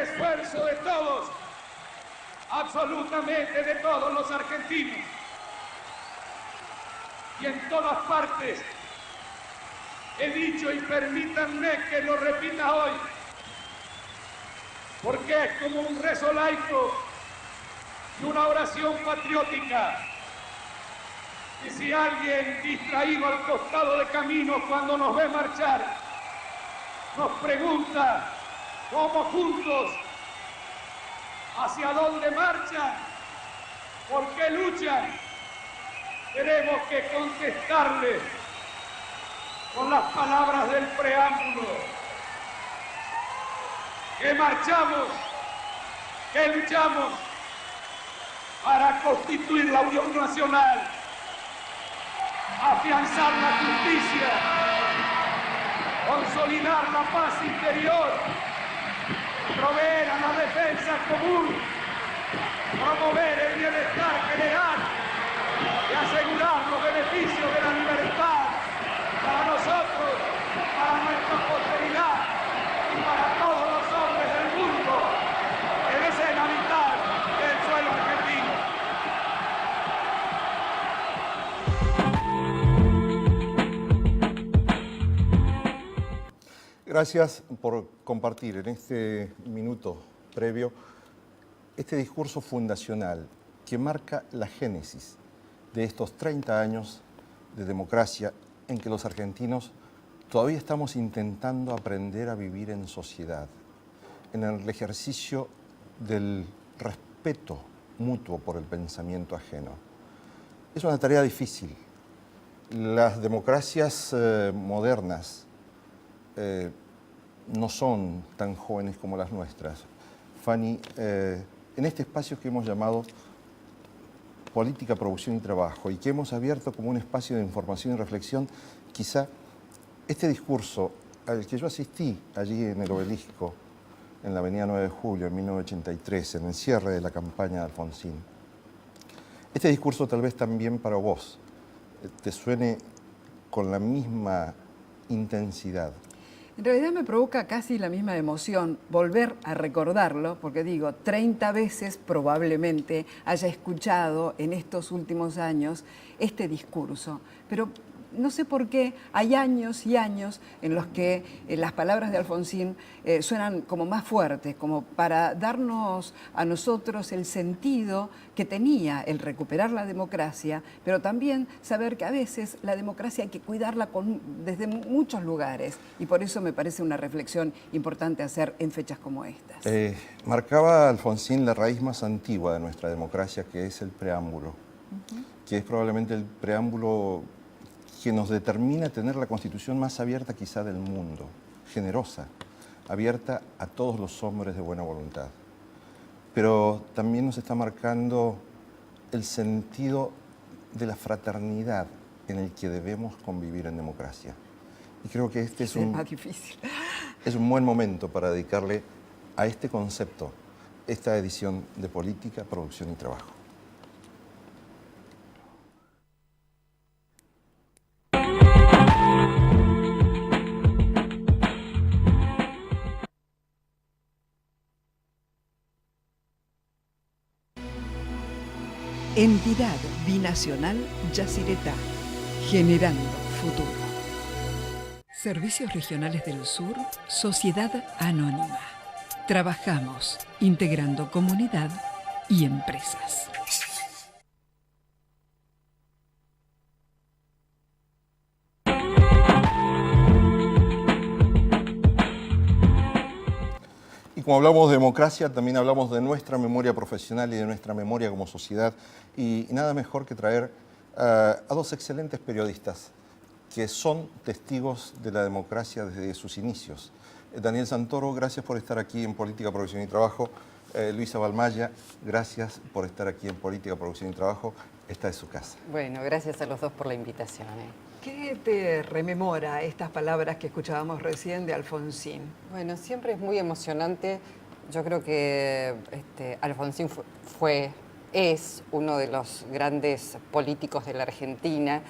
esfuerzo de todos, absolutamente de todos los argentinos. Y en todas partes he dicho, y permítanme que lo repita hoy, porque es como un rezo laico y una oración patriótica. Y si alguien distraído al costado de camino cuando nos ve marchar, nos pregunta cómo juntos, hacia dónde marchan, por qué luchan, tenemos que contestarle con las palabras del preámbulo, que marchamos, que luchamos para constituir la unión nacional, afianzar la justicia, consolidar la paz interior, proveer a la defensa común, promover el bienestar general y asegurar los beneficios de la libertad para nosotros, para nuestra posteridad y para todos los hombres del mundo que deseen habitar el suelo argentino. Gracias por compartir en este minuto previo este discurso fundacional que marca la génesis de estos 30 años de democracia en que los argentinos todavía estamos intentando aprender a vivir en sociedad, en el ejercicio del respeto mutuo por el pensamiento ajeno. Es una tarea difícil. Las democracias modernas no son tan jóvenes como las nuestras. Fanny, en este espacio que hemos llamado Política, Producción y Trabajo y que hemos abierto como un espacio de información y reflexión, quizá este discurso al que yo asistí allí en el Obelisco, en la avenida 9 de Julio, en 1983, en el cierre de la campaña de Alfonsín, este discurso tal vez también para vos te suene con la misma intensidad. En realidad me provoca casi la misma emoción volver a recordarlo, porque digo, 30 veces probablemente haya escuchado en estos últimos años este discurso, pero no sé por qué hay años y años en los que las palabras de Alfonsín suenan como más fuertes, como para darnos a nosotros el sentido que tenía el recuperar la democracia, pero también saber que a veces la democracia hay que cuidarla desde muchos lugares, y por eso me parece una reflexión importante hacer en fechas como estas. Marcaba Alfonsín la raíz más antigua de nuestra democracia, que es el preámbulo, que es probablemente el preámbulo que nos determina tener la constitución más abierta quizá del mundo, generosa, abierta a todos los hombres de buena voluntad. Pero también nos está marcando el sentido de la fraternidad en el que debemos convivir en democracia. Y creo que este es más difícil. Es un buen momento para dedicarle a este concepto esta edición de Política, Producción y Trabajo. Entidad binacional Yacyretá, generando futuro. Servicios Regionales del Sur, Sociedad Anónima. Trabajamos integrando comunidad y empresas. Y como hablamos de democracia, también hablamos de nuestra memoria profesional y de nuestra memoria como sociedad. Y nada mejor que traer a dos excelentes periodistas que son testigos de la democracia desde sus inicios. Daniel Santoro, gracias por estar aquí en Política, Producción y Trabajo. Luisa Balmaya, gracias por estar aquí en Política, Producción y Trabajo. Esta es su casa. Bueno, gracias a los dos por la invitación. ¿Qué te rememora estas palabras que escuchábamos recién de Alfonsín? Bueno, siempre es muy emocionante. Yo creo que Alfonsín es uno de los grandes políticos de la Argentina.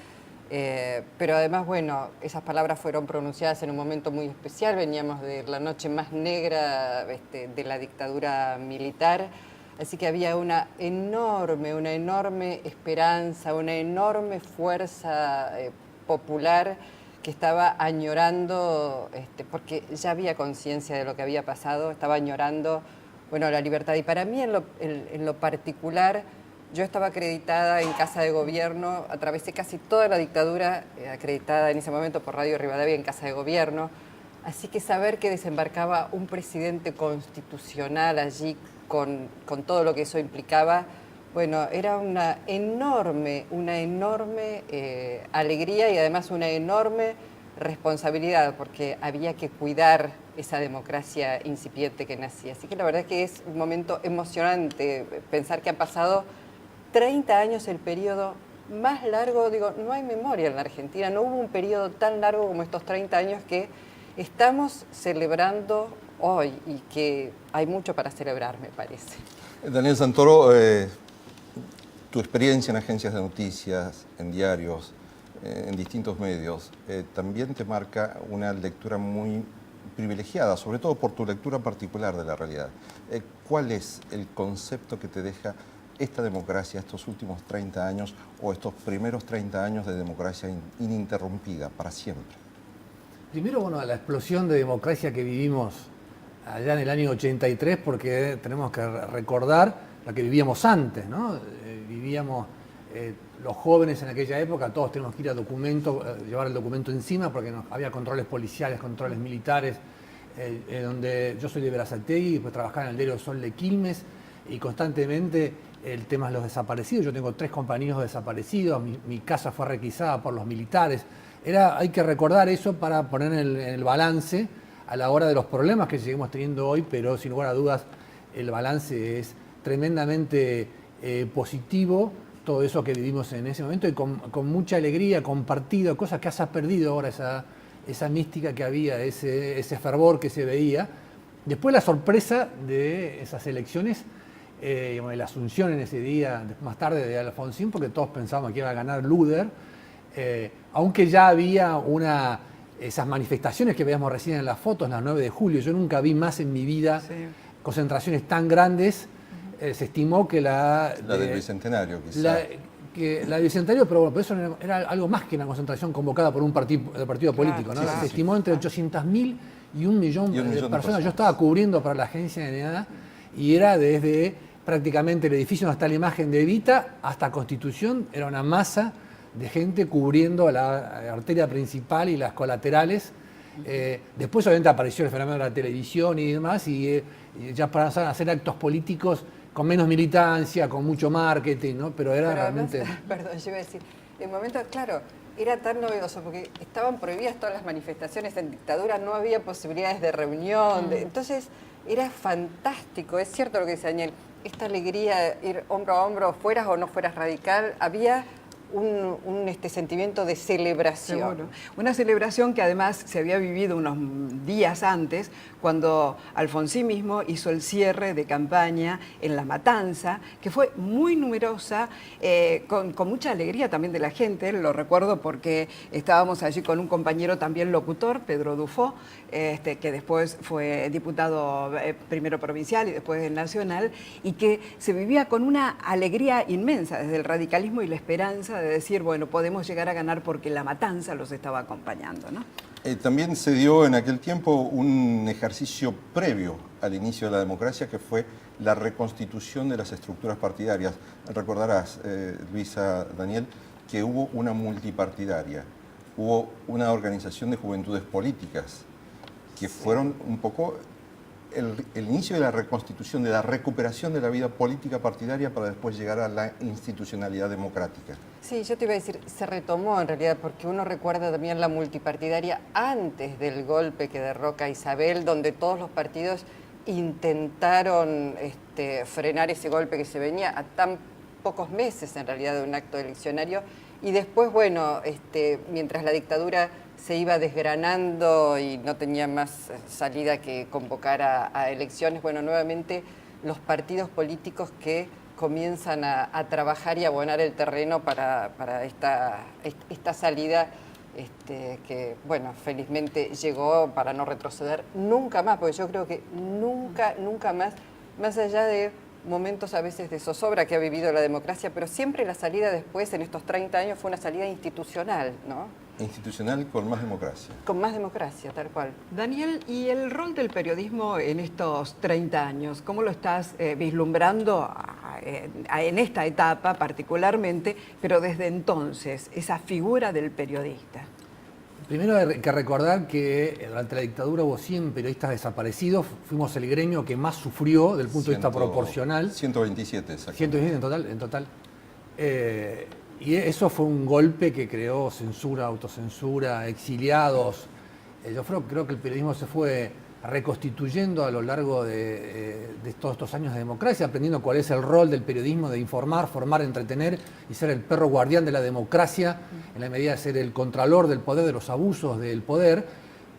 Pero además, bueno, esas palabras fueron pronunciadas en un momento muy especial, veníamos de la noche más negra de la dictadura militar, así que había una enorme esperanza, una enorme fuerza popular que estaba añorando, porque ya había conciencia de lo que había pasado, estaba añorando, bueno, la libertad. Y para mí, en lo particular, yo estaba acreditada en Casa de Gobierno, atravesé casi toda la dictadura, acreditada en ese momento por Radio Rivadavia en Casa de Gobierno, así que saber que desembarcaba un presidente constitucional allí con todo lo que eso implicaba, bueno, era una enorme alegría y además una enorme responsabilidad, porque había que cuidar esa democracia incipiente que nacía. Así que la verdad es que es un momento emocionante pensar que han pasado 30 años, el periodo más largo, digo, no hay memoria en la Argentina, no hubo un periodo tan largo como estos 30 años que estamos celebrando hoy y que hay mucho para celebrar, me parece. Daniel Santoro, tu experiencia en agencias de noticias, en diarios, en distintos medios, también te marca una lectura muy privilegiada, sobre todo por tu lectura particular de la realidad. ¿Cuál es el concepto que te deja esta democracia, estos últimos 30 años o estos primeros 30 años de democracia ininterrumpida para siempre? Primero, bueno, la explosión de democracia que vivimos allá en el año 83, porque tenemos que recordar la que vivíamos antes, ¿no? Vivíamos los jóvenes en aquella época, todos teníamos que ir a documento, llevar el documento encima porque había controles policiales, controles militares, donde yo soy de Berazategui, después trabajaba en el diario Sol de Quilmes y constantemente el tema de los desaparecidos. Yo tengo 3 compañeros desaparecidos, mi casa fue requisada por los militares. Hay que recordar eso para poner en el balance a la hora de los problemas que seguimos teniendo hoy, pero sin lugar a dudas el balance es tremendamente positivo, todo eso que vivimos en ese momento y con mucha alegría, compartido, cosas que se ha perdido ahora, esa mística que había, ese fervor que se veía. Después la sorpresa de esas elecciones, la asunción en ese día, más tarde de Alfonsín, porque todos pensábamos que iba a ganar Luder, aunque ya había esas manifestaciones que veíamos recién en las fotos, las 9 de julio, yo nunca vi más en mi vida concentraciones tan grandes. Se estimó que la del Bicentenario, quizá. La del Bicentenario, pero bueno, por eso era algo más que una concentración convocada por un partido político, ¿no? Se estimó entre 800.000 y 1 millón de personas. Yo estaba cubriendo para la agencia de NEA y era desde prácticamente el edificio donde está la imagen de Evita hasta Constitución, era una masa de gente cubriendo la arteria principal y las colaterales. Después obviamente apareció el fenómeno de la televisión y demás, y ya pasaron a hacer actos políticos con menos militancia, con mucho marketing, ¿no? Pero realmente... Además, perdón, yo iba a decir, en momentos, claro, era tan novedoso porque estaban prohibidas todas las manifestaciones en dictadura, no había posibilidades de reunión, entonces era fantástico, es cierto lo que dice Daniel, esta alegría, ir hombro a hombro, fueras o no fueras radical, había un sentimiento de celebración. Seguro. Una celebración que además se había vivido unos días antes, cuando Alfonsín mismo hizo el cierre de campaña en La Matanza, que fue muy numerosa, con mucha alegría también de la gente. Lo recuerdo porque estábamos allí con un compañero también locutor, Pedro Dufó, que después fue diputado primero provincial y después nacional, y que se vivía con una alegría inmensa desde el radicalismo y la esperanza de decir, bueno, podemos llegar a ganar porque La Matanza los estaba acompañando, ¿no? También se dio en aquel tiempo un ejercicio previo al inicio de la democracia que fue la reconstitución de las estructuras partidarias. Recordarás, Luisa, Daniel, que hubo una multipartidaria, hubo una organización de juventudes políticas que fueron un poco el inicio de la reconstitución, de la recuperación de la vida política partidaria para después llegar a la institucionalidad democrática. Sí, yo te iba a decir, se retomó en realidad, porque uno recuerda también la multipartidaria antes del golpe que derroca a Isabel, donde todos los partidos intentaron frenar ese golpe que se venía a tan pocos meses en realidad de un acto eleccionario, y después, bueno, mientras la dictadura se iba desgranando y no tenía más salida que convocar a elecciones, bueno, nuevamente los partidos políticos que comienzan a trabajar y a abonar el terreno para esta salida que, bueno, felizmente llegó para no retroceder nunca más, porque yo creo que nunca más allá de momentos a veces de zozobra que ha vivido la democracia, pero siempre la salida después, en estos 30 años, fue una salida institucional, ¿no? Institucional con más democracia. Con más democracia, tal cual. Daniel, ¿y el rol del periodismo en estos 30 años? ¿Cómo lo estás vislumbrando en esta etapa particularmente, pero desde entonces, esa figura del periodista? Primero hay que recordar que durante la dictadura hubo 100 periodistas desaparecidos, fuimos el gremio que más sufrió del punto de vista proporcional. 127, exacto. 127 en total. Y eso fue un golpe que creó censura, autocensura, exiliados. Yo creo que el periodismo se fue reconstituyendo a lo largo de todos estos años de democracia, aprendiendo cuál es el rol del periodismo, de informar, formar, entretener y ser el perro guardián de la democracia, en la medida de ser el contralor del poder, de los abusos del poder.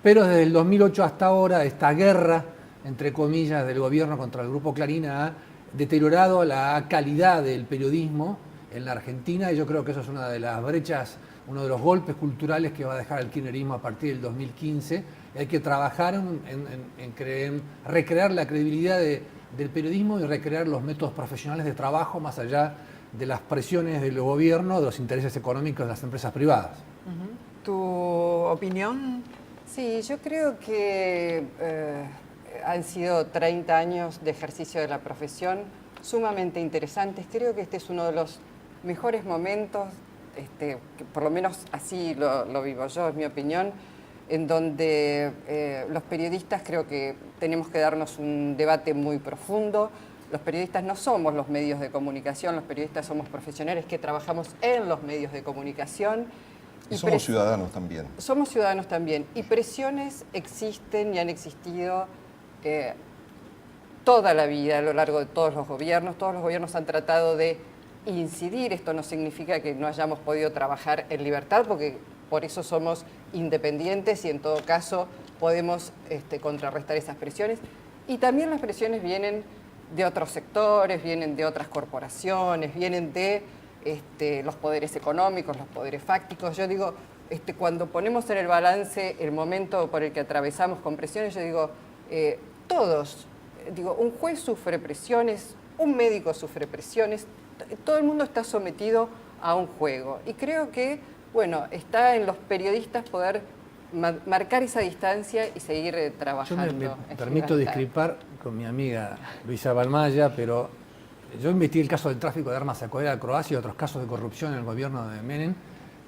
Pero desde el 2008 hasta ahora, esta guerra, entre comillas, del gobierno contra el Grupo Clarín ha deteriorado la calidad del periodismo en la Argentina, y yo creo que eso es una de las brechas, uno de los golpes culturales que va a dejar el kirchnerismo a partir del 2015. Y hay que trabajar en recrear la credibilidad del periodismo y recrear los métodos profesionales de trabajo más allá de las presiones del gobierno, de los intereses económicos de las empresas privadas. ¿Tu opinión? Sí, yo creo que han sido 30 años de ejercicio de la profesión sumamente interesantes. Creo que este es uno de los mejores momentos, que por lo menos así lo vivo yo, es mi opinión, en donde los periodistas creo que tenemos que darnos un debate muy profundo. Los periodistas no somos los medios de comunicación, los periodistas somos profesionales que trabajamos en los medios de comunicación. Y somos ciudadanos también. Somos ciudadanos también. Y presiones existen y han existido toda la vida, a lo largo de todos los gobiernos. Todos los gobiernos han tratado de incidir. Esto no significa que no hayamos podido trabajar en libertad, porque por eso somos independientes y en todo caso podemos contrarrestar esas presiones. Y también las presiones vienen de otros sectores, vienen de otras corporaciones, vienen de los poderes económicos, los poderes fácticos. Yo digo, cuando ponemos en el balance el momento por el que atravesamos con presiones, yo digo, todos, un juez sufre presiones, un médico sufre presiones, todo el mundo está sometido a un juego. Y creo que, bueno, está en los periodistas poder marcar esa distancia y seguir trabajando. Yo me permito discrepar con mi amiga Luisa Balmaya, pero yo investigué el caso del tráfico de armas a Corea, Croacia y otros casos de corrupción en el gobierno de Menem.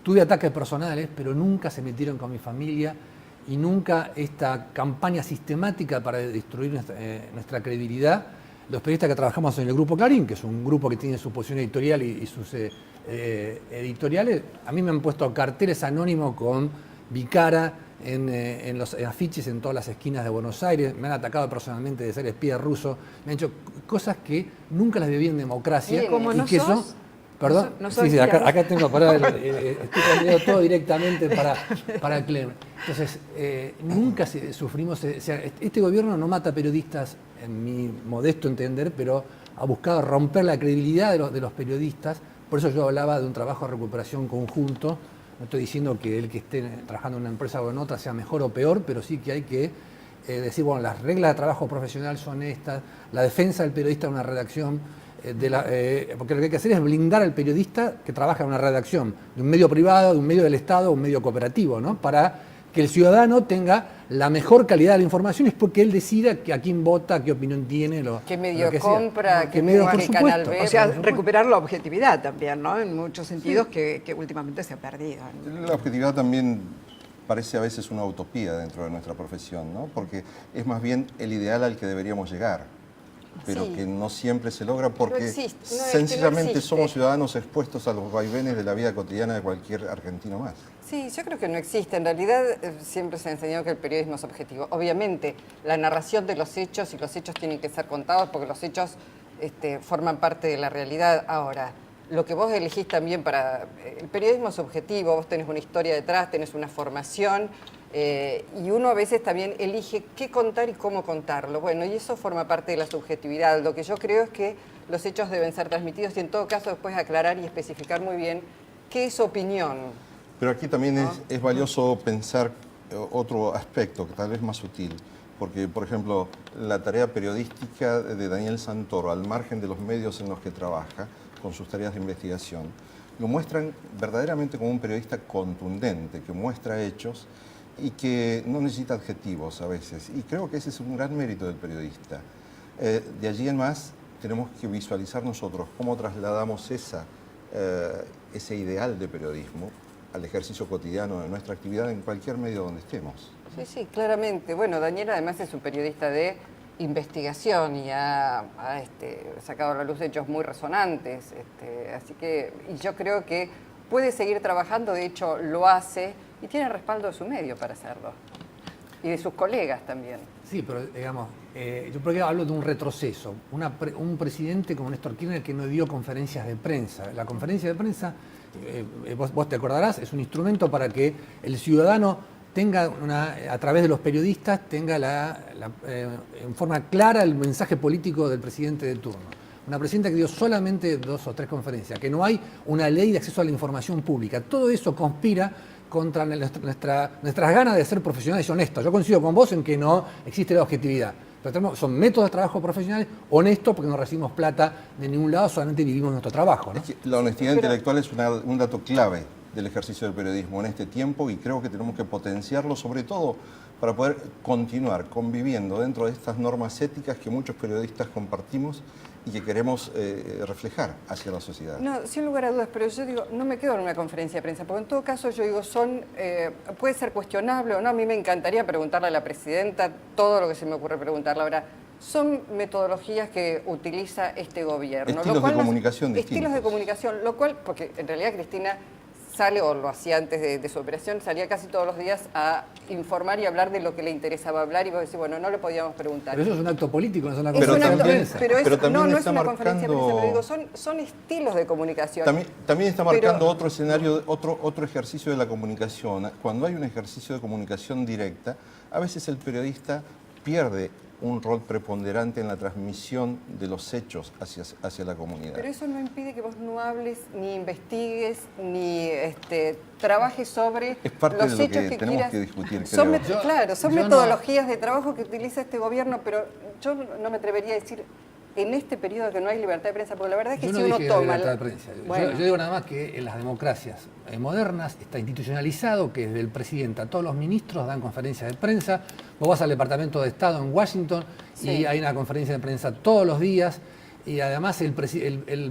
Tuve ataques personales, pero nunca se metieron con mi familia y nunca esta campaña sistemática para destruir nuestra credibilidad. Los periodistas que trabajamos en el Grupo Clarín, que es un grupo que tiene su posición editorial y sus editoriales, a mí me han puesto carteles anónimos con mi cara en los afiches en todas las esquinas de Buenos Aires, me han atacado personalmente de ser espía ruso, me han hecho cosas que nunca las viví en democracia. ¿Cómo no que sos? ¿Perdón? No sos Sí, acá tengo para estoy cambiando todo directamente para el Clem. Entonces, nunca sufrimos, o sea, este gobierno no mata periodistas, en mi modesto entender, pero ha buscado romper la credibilidad de los periodistas. Por eso yo hablaba de un trabajo de recuperación conjunto. No estoy diciendo que el que esté trabajando en una empresa o en otra sea mejor o peor, pero sí que hay que decir, bueno, las reglas de trabajo profesional son estas, la defensa del periodista en una redacción, porque lo que hay que hacer es blindar al periodista que trabaja en una redacción de un medio privado, de un medio del Estado, un medio cooperativo, ¿no? Para que el ciudadano tenga la mejor calidad de la información, es porque él decida a quién vota, qué opinión tiene, qué medio compra, qué medio, qué canal ve. O sea, recuperar la objetividad también, ¿no? En muchos sentidos que últimamente se ha perdido. La objetividad también parece a veces una utopía dentro de nuestra profesión, ¿no? Porque es más bien el ideal al que deberíamos llegar, pero sí, que no siempre se logra porque sencillamente no somos ciudadanos expuestos a los vaivenes de la vida cotidiana de cualquier argentino más. Sí, yo creo que no existe. En realidad siempre se ha enseñado que el periodismo es objetivo. Obviamente, la narración de los hechos, y los hechos tienen que ser contados porque los hechos forman parte de la realidad. Ahora, lo que vos elegís también para... El periodismo es objetivo, vos tenés una historia detrás, tenés una formación, Y uno a veces también elige qué contar y cómo contarlo. Bueno, y eso forma parte de la subjetividad. Lo que yo creo es que los hechos deben ser transmitidos y en todo caso después aclarar y especificar muy bien qué es opinión. Pero aquí también es valioso pensar otro aspecto, que tal vez más sutil, porque, por ejemplo, la tarea periodística de Daniel Santoro, al margen de los medios en los que trabaja, con sus tareas de investigación, lo muestran verdaderamente como un periodista contundente, que muestra hechos y que no necesita adjetivos a veces. Y creo que ese es un gran mérito del periodista. De allí en más, tenemos que visualizar nosotros cómo trasladamos ese ideal de periodismo al ejercicio cotidiano de nuestra actividad en cualquier medio donde estemos. Sí, sí, claramente. Bueno, Daniel además es un periodista de investigación y ha sacado a la luz hechos muy resonantes. Así que y yo creo que puede seguir trabajando, de hecho lo hace y tiene respaldo de su medio para hacerlo. Y de sus colegas también. Sí, pero digamos, yo por qué hablo de un retroceso. Un presidente como Néstor Kirchner que no dio conferencias de prensa. La conferencia de prensa, vos te acordarás, es un instrumento para que el ciudadano tenga a través de los periodistas, tenga en forma clara el mensaje político del presidente de turno. Una presidenta que dio solamente 2 o 3 conferencias, que no hay una ley de acceso a la información pública. Todo eso conspira contra nuestras ganas de ser profesionales y honestos. Yo coincido con vos en que no existe la objetividad. Pero son métodos de trabajo profesionales honestos porque no recibimos plata de ningún lado, solamente vivimos nuestro trabajo, ¿no? Es que la honestidad intelectual es un dato clave del ejercicio del periodismo en este tiempo y creo que tenemos que potenciarlo, sobre todo para poder continuar conviviendo dentro de estas normas éticas que muchos periodistas compartimos y que queremos reflejar hacia la sociedad. No, sin lugar a dudas, pero yo digo, no me quedo en una conferencia de prensa, porque en todo caso yo digo, puede ser cuestionable o no, a mí me encantaría preguntarle a la presidenta todo lo que se me ocurre preguntarle ahora. Son metodologías que utiliza este gobierno. Estilos de comunicación distintos. Estilos de comunicación, lo cual, porque en realidad Cristina sale, o lo hacía antes de su operación, salía casi todos los días a informar y hablar de lo que le interesaba hablar y vos decís, bueno, no le podíamos preguntar. Pero eso es un acto político, no es una conferencia de prensa. Pero también no está es una marcando, conferencia de prensa, pero digo, son estilos de comunicación. También está marcando otro escenario, otro ejercicio de la comunicación. Cuando hay un ejercicio de comunicación directa, a veces el periodista pierde un rol preponderante en la transmisión de los hechos hacia la comunidad. Pero eso no impide que vos no hables, ni investigues, ni trabajes sobre es parte los de lo hechos que que tenemos quieras. que discutir, Claro, son metodologías de trabajo que utiliza este gobierno, pero yo no me atrevería a decir en este periodo que no hay libertad de prensa, porque la verdad es que si uno toma... libertad de prensa. Bueno. Yo digo nada más que en las democracias modernas está institucionalizado que desde el presidente a todos los ministros dan conferencias de prensa. Vos vas al Departamento de Estado en Washington y hay una conferencia de prensa todos los días. Y además el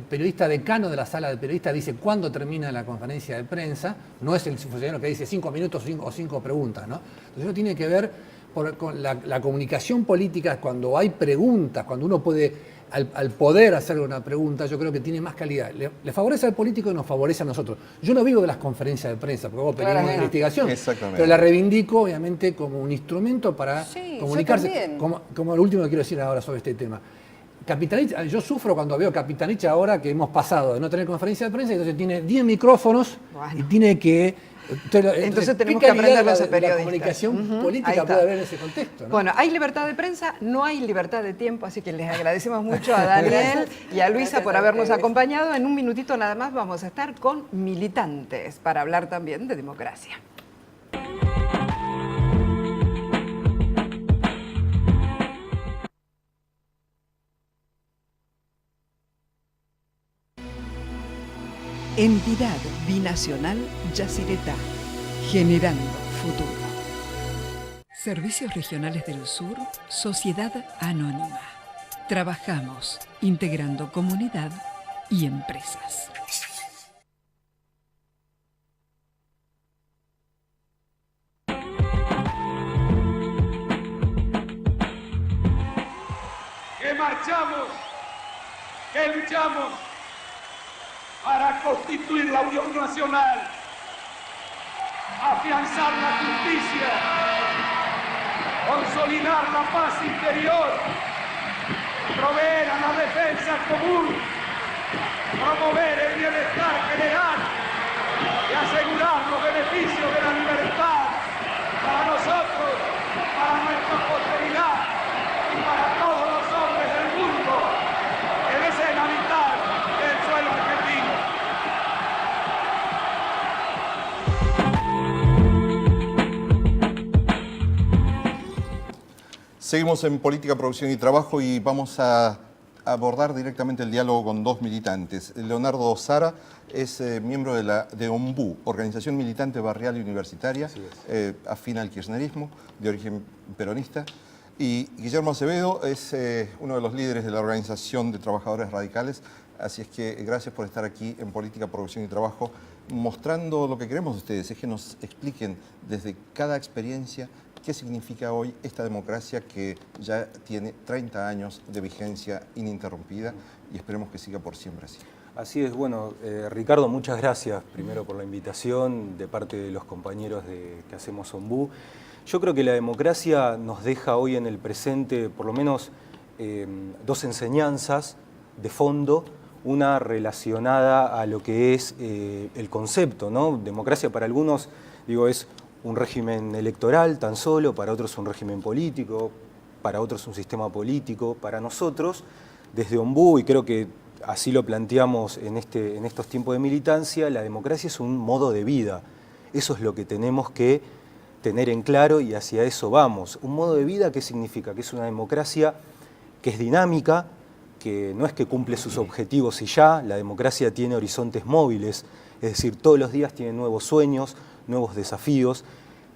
periodista decano de la sala de periodistas dice cuándo termina la conferencia de prensa. No es el funcionario que dice 5 minutos o 5 preguntas, ¿no? Entonces eso tiene que ver con la comunicación política, cuando hay preguntas, cuando uno puede, al poder hacerle una pregunta, yo creo que tiene más calidad. Le favorece al político y nos favorece a nosotros. Yo no vivo de las conferencias de prensa, porque hago periodismo de investigación, pero la reivindico obviamente como un instrumento para comunicarse. Como lo último que quiero decir ahora sobre este tema. Capitanich, yo sufro cuando veo Capitanich ahora que hemos pasado de no tener conferencia de prensa, entonces tiene 10 micrófonos y tiene que... Entonces tenemos que aprender los periodistas. La comunicación política puede haber en ese contexto, ¿no? Bueno, hay libertad de prensa, no hay libertad de tiempo, así que les agradecemos mucho a Daniel y a Luisa por habernos acompañado. En un minutito nada más vamos a estar con militantes para hablar también de democracia. Entidad Binacional Yacyretá, generando futuro. Servicios Regionales del Sur, Sociedad Anónima. Trabajamos integrando comunidad y empresas. Que marchamos, que luchamos para constituir la Unión Nacional, afianzar la justicia, consolidar la paz interior, proveer a la defensa común, promover el bienestar general y asegurar los beneficios de la libertad, para nosotros, para nuestra posteridad y para todos los hombres del mundo que deseen habitar el suelo argentino. Seguimos en Política, Producción y Trabajo y vamos a abordar directamente el diálogo con dos militantes. Leonardo Zara es miembro de OMBU, Organización Militante Barrial y Universitaria, afín al kirchnerismo, de origen peronista. Y Guillermo Acevedo es uno de los líderes de la Organización de Trabajadores Radicales. Así es que gracias por estar aquí en Política, Producción y Trabajo, mostrando lo que queremos de ustedes, es que nos expliquen desde cada experiencia qué significa hoy esta democracia que ya tiene 30 años de vigencia ininterrumpida y esperemos que siga por siempre así. Así es, bueno, Ricardo, muchas gracias primero por la invitación de parte de los compañeros que hacemos OMBU. Yo creo que la democracia nos deja hoy en el presente por lo menos dos enseñanzas de fondo, una relacionada a lo que es el concepto, ¿no? Democracia para algunos, digo, es un régimen electoral tan solo, para otros un régimen político, para otros un sistema político. Para nosotros, desde OMBU, y creo que así lo planteamos en estos tiempos de militancia, la democracia es un modo de vida. Eso es lo que tenemos que tener en claro y hacia eso vamos. Un modo de vida, ¿qué significa? Que es una democracia que es dinámica, que no es que cumple sus objetivos y ya, la democracia tiene horizontes móviles, es decir, todos los días tiene nuevos sueños, nuevos desafíos.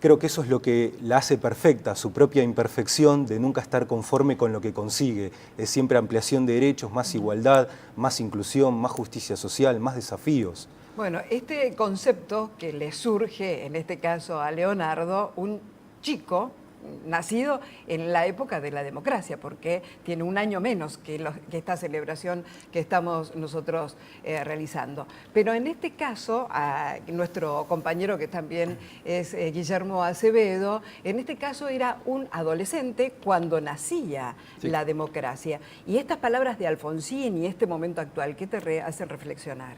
Creo que eso es lo que la hace perfecta, su propia imperfección de nunca estar conforme con lo que consigue. Es siempre ampliación de derechos, más igualdad, más inclusión, más justicia social, más desafíos. Bueno, este concepto que le surge, en este caso a Leonardo, un chico nacido en la época de la democracia, porque tiene un año menos que esta celebración que estamos nosotros realizando. Pero en este caso, a nuestro compañero que también es Guillermo Acevedo, en este caso era un adolescente cuando nacía la democracia. Y estas palabras de Alfonsín y este momento actual, ¿qué te hacen reflexionar?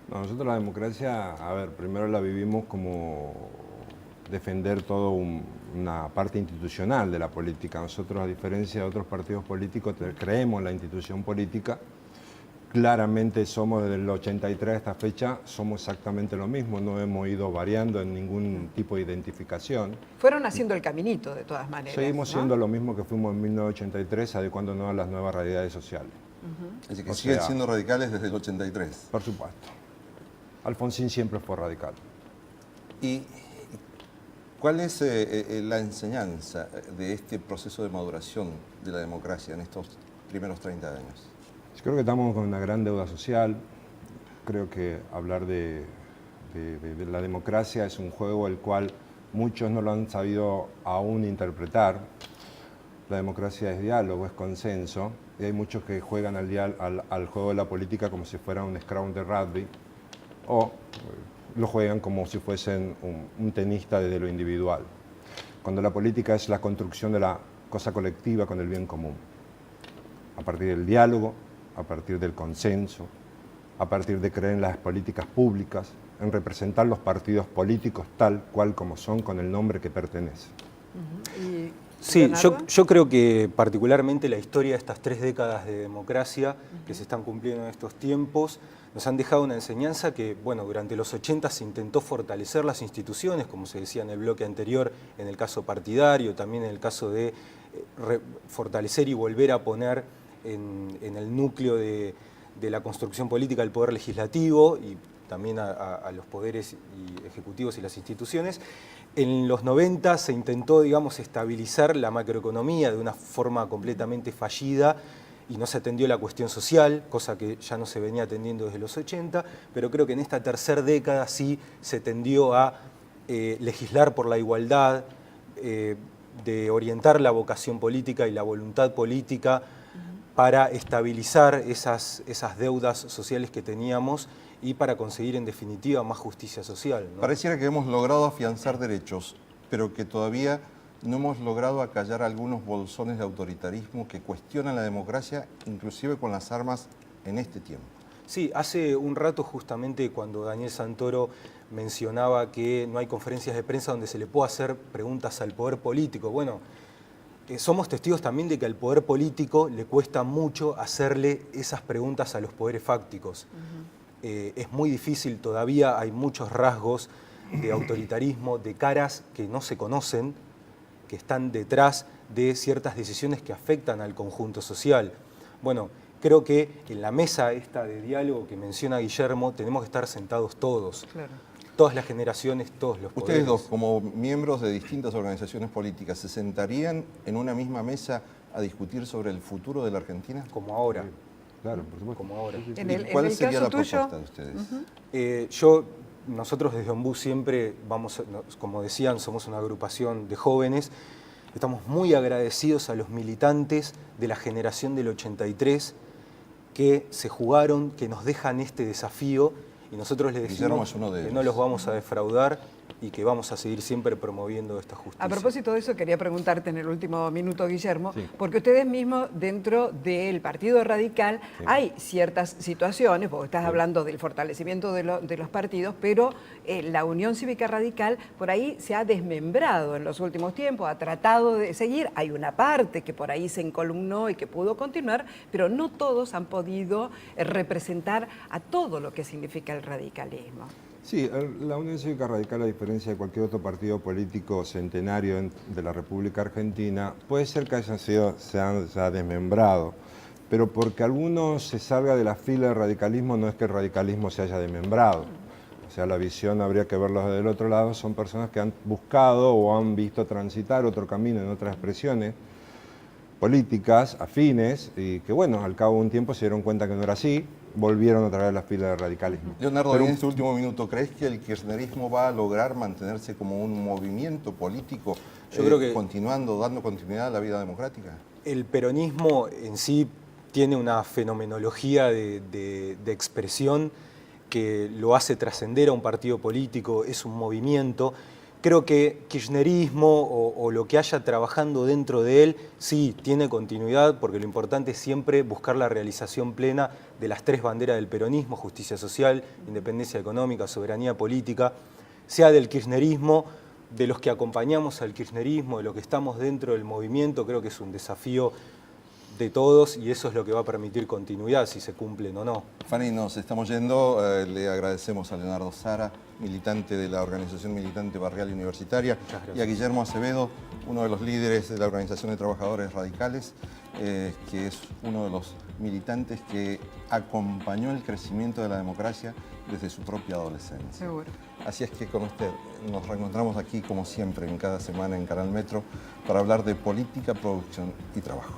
No, nosotros la democracia, a ver, primero la vivimos como defender toda una parte institucional de la política. Nosotros, a diferencia de otros partidos políticos, creemos en la institución política. Claramente somos desde el 83 a esta fecha, somos exactamente lo mismo, no hemos ido variando en ningún tipo de identificación. Fueron haciendo el caminito de todas maneras. Seguimos siendo lo mismo que fuimos en 1983, adecuándonos a las nuevas realidades sociales. Así que siguen siendo radicales desde el 83. Por supuesto. Alfonsín siempre fue radical. ¿Y cuál es la enseñanza de este proceso de maduración de la democracia en estos primeros 30 años? Yo creo que estamos con una gran deuda social. Creo que hablar de la democracia es un juego el cual muchos no lo han sabido aún interpretar. La democracia es diálogo, es consenso, y hay muchos que juegan al juego de la política como si fuera un scrum de rugby, o lo juegan como si fuesen un tenista desde lo individual, cuando la política es la construcción de la cosa colectiva con el bien común, a partir del diálogo, a partir del consenso, a partir de creer en las políticas públicas, en representar los partidos políticos tal cual como son, con el nombre que pertenece. Sí, yo creo que particularmente la historia de estas 3 décadas de democracia que se están cumpliendo en estos tiempos nos han dejado una enseñanza que, bueno, durante los 80 se intentó fortalecer las instituciones, como se decía en el bloque anterior, en el caso partidario, también en el caso de fortalecer y volver a poner en el núcleo de la construcción política el poder legislativo y también a los poderes ejecutivos y las instituciones. En los 90 se intentó, digamos, estabilizar la macroeconomía de una forma completamente fallida y no se atendió la cuestión social, cosa que ya no se venía atendiendo desde los 80, pero creo que en esta tercera década sí se tendió a legislar por la igualdad, de orientar la vocación política y la voluntad política para estabilizar esas deudas sociales que teníamos y para conseguir en definitiva más justicia social, ¿no? Pareciera que hemos logrado afianzar derechos, pero que todavía no hemos logrado acallar algunos bolsones de autoritarismo que cuestionan la democracia, inclusive con las armas en este tiempo. Sí, hace un rato justamente cuando Daniel Santoro mencionaba que no hay conferencias de prensa donde se le pueda hacer preguntas al poder político. Bueno, somos testigos también de que al poder político le cuesta mucho hacerle esas preguntas a los poderes fácticos. Es muy difícil, todavía hay muchos rasgos de autoritarismo, de caras que no se conocen, que están detrás de ciertas decisiones que afectan al conjunto social. Bueno, creo que en la mesa esta de diálogo que menciona Guillermo tenemos que estar sentados todos. Claro. Todas las generaciones, todos los poderes. Ustedes dos, como miembros de distintas organizaciones políticas, ¿se sentarían en una misma mesa a discutir sobre el futuro de la Argentina? Como ahora. Claro, por supuesto. Como ahora. ¿Y cuál sería la propuesta de ustedes? Nosotros desde Ombú siempre vamos, como decían, somos una agrupación de jóvenes. Estamos muy agradecidos a los militantes de la generación del 83 que se jugaron, que nos dejan este desafío y nosotros les decimos que no los vamos a defraudar y que vamos a seguir siempre promoviendo esta justicia. A propósito de eso, quería preguntarte en el último minuto, Guillermo, porque ustedes mismos dentro del Partido Radical hay ciertas situaciones, porque estás hablando del fortalecimiento de los partidos, pero la Unión Cívica Radical por ahí se ha desmembrado en los últimos tiempos, ha tratado de seguir, hay una parte que por ahí se encolumnó y que pudo continuar, pero no todos han podido representar a todo lo que significa el radicalismo. Sí, la Unión Cívica Radical, a diferencia de cualquier otro partido político centenario de la República Argentina, puede ser que se haya desmembrado, pero porque alguno se salga de la fila del radicalismo no es que el radicalismo se haya desmembrado. O sea, la visión habría que verlo desde el otro lado, son personas que han buscado o han visto transitar otro camino en otras expresiones políticas afines y que, bueno, al cabo de un tiempo se dieron cuenta que no era así, volvieron otra vez a la fila del radicalismo. Leonardo, en este último minuto, ¿crees que el kirchnerismo va a lograr mantenerse como un movimiento político, Yo creo que dando continuidad a la vida democrática? El peronismo en sí tiene una fenomenología de expresión que lo hace trascender a un partido político, es un movimiento. Creo que kirchnerismo o lo que haya trabajando dentro de él, sí, tiene continuidad, porque lo importante es siempre buscar la realización plena de las tres banderas del peronismo: justicia social, independencia económica, soberanía política, sea del kirchnerismo, de los que acompañamos al kirchnerismo, de los que estamos dentro del movimiento. Creo que es un desafío de todos y eso es lo que va a permitir continuidad, si se cumplen o no. Fanny, nos estamos yendo. Le agradecemos a Leonardo Sara, militante de la Organización Militante Barrial y Universitaria, y a Guillermo Acevedo, uno de los líderes de la Organización de Trabajadores Radicales, que es uno de los militantes que acompañó el crecimiento de la democracia desde su propia adolescencia. Seguro. Así es que con usted nos reencontramos aquí, como siempre, en cada semana en Canal Metro, para hablar de política, producción y trabajo.